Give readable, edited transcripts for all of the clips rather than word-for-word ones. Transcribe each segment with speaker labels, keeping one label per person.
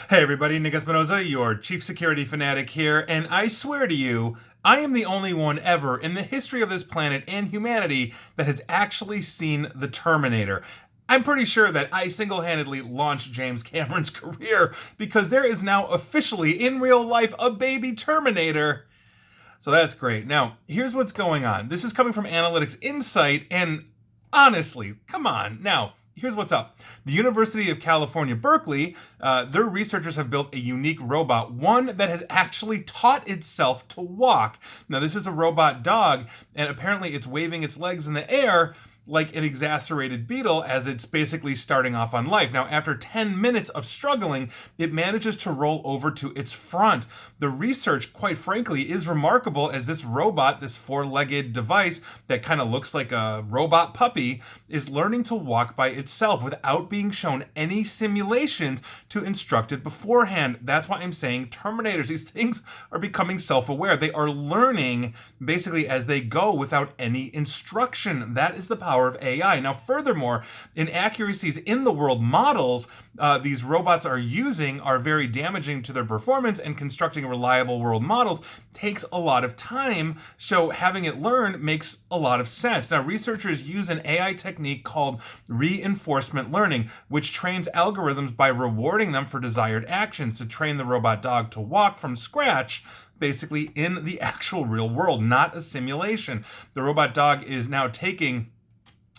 Speaker 1: Hey everybody, Nick Espinoza, your chief security fanatic here, and I swear to you, I am the only one ever in the history of this planet and humanity that has actually seen the Terminator. I'm pretty sure that I single-handedly launched James Cameron's career because there is now officially, in real life, a baby Terminator. So that's great. Now, here's what's going on. This is coming from Analytics Insight, and honestly, come on. Now, here's what's up. The University of California, Berkeley, their researchers have built a unique robot, one that has actually taught itself to walk. Now, this is a robot dog, and apparently it's waving its legs in the air like an exacerbated beetle as it's basically starting off on life. Now, after 10 minutes of struggling, it manages to roll over to its front. The research, quite frankly, is remarkable as this robot, this four-legged device that kind of looks like a robot puppy, is learning to walk by itself without being shown any simulations to instruct it beforehand. That's why I'm saying Terminators, these things are becoming self-aware. They are learning basically as they go without any instruction. That is the power of AI. Now, furthermore, inaccuracies in the world models these robots are using are very damaging to their performance, and constructing reliable world models takes a lot of time, so having it learn makes a lot of sense. Now, researchers use an AI technique called reinforcement learning, which trains algorithms by rewarding them for desired actions to train the robot dog to walk from scratch, basically in the actual real world, not a simulation. The robot dog is now taking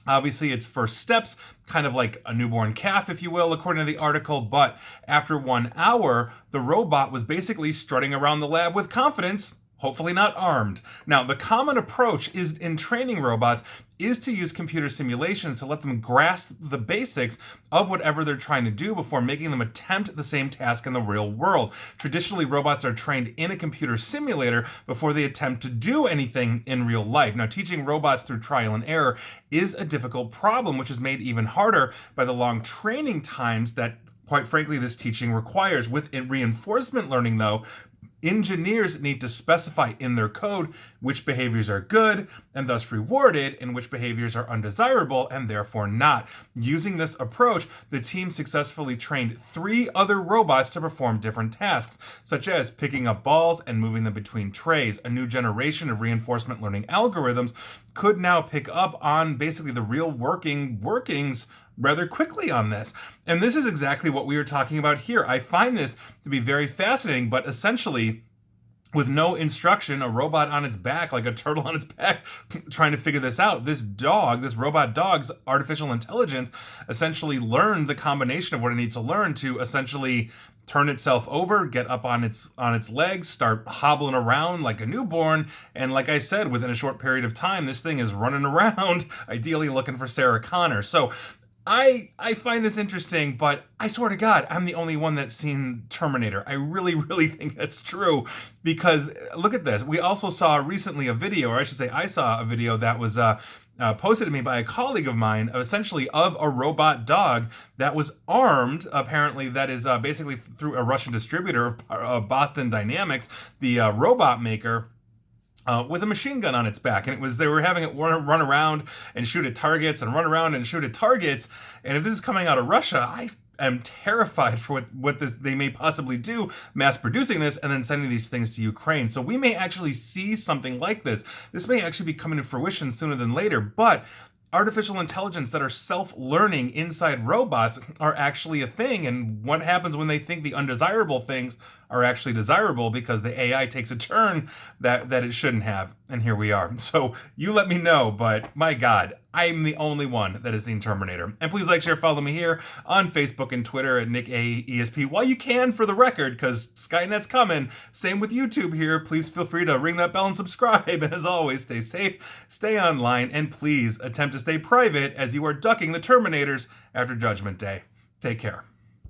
Speaker 1: obviously its first steps, kind of like a newborn calf, if you will, according to the article, but after 1 hour, the robot was basically strutting around the lab with confidence, hopefully not armed. Now, the common approach is in training robots is to use computer simulations to let them grasp the basics of whatever they're trying to do before making them attempt the same task in the real world. Traditionally, robots are trained in a computer simulator before they attempt to do anything in real life. Now, teaching robots through trial and error is a difficult problem, which is made even harder by the long training times that, quite frankly, this teaching requires. With reinforcement learning, though, engineers need to specify in their code which behaviors are good and thus rewarded and which behaviors are undesirable and therefore not. Using this approach, the team successfully trained 3 other robots to perform different tasks, such as picking up balls and moving them between trays. A new generation of reinforcement learning algorithms could now pick up on basically the real workings rather quickly on this. And this is exactly what we were talking about here. I find this to be very fascinating, but essentially, with no instruction, a robot on its back, like a turtle on its back, trying to figure this out. This robot dog's artificial intelligence essentially learned the combination of what it needs to learn to essentially turn itself over, get up on its legs, start hobbling around like a newborn, and like I said, within a short period of time, this thing is running around, ideally looking for Sarah Connor. So I find this interesting, but I swear to God, I'm the only one that's seen Terminator. I really, really think that's true, because look at this. We also saw recently a video, or I should say I saw a video that was posted to me by a colleague of mine, essentially of a robot dog that was armed. Apparently, that is basically through a Russian distributor of Boston Dynamics, the robot maker, with a machine gun on its back. And they were having it run around and shoot at targets and run around and shoot at targets. And if this is coming out of Russia, I am terrified for what they may possibly do, mass producing this and then sending these things to Ukraine. So we may actually see something like this. This may actually be coming to fruition sooner than later, but artificial intelligence that are self-learning inside robots are actually a thing. And what happens when they think the undesirable things are actually desirable because the AI takes a turn that it shouldn't have? And here we are. So you let me know, but my God, I'm the only one that has seen Terminator. And please like, share, follow me here on Facebook and Twitter at NickAESP while you can, for the record, because Skynet's coming. Same with YouTube here. Please feel free to ring that bell and subscribe. And as always, stay safe, stay online, and please attempt to stay private as you are ducking the Terminators after Judgment Day. Take care.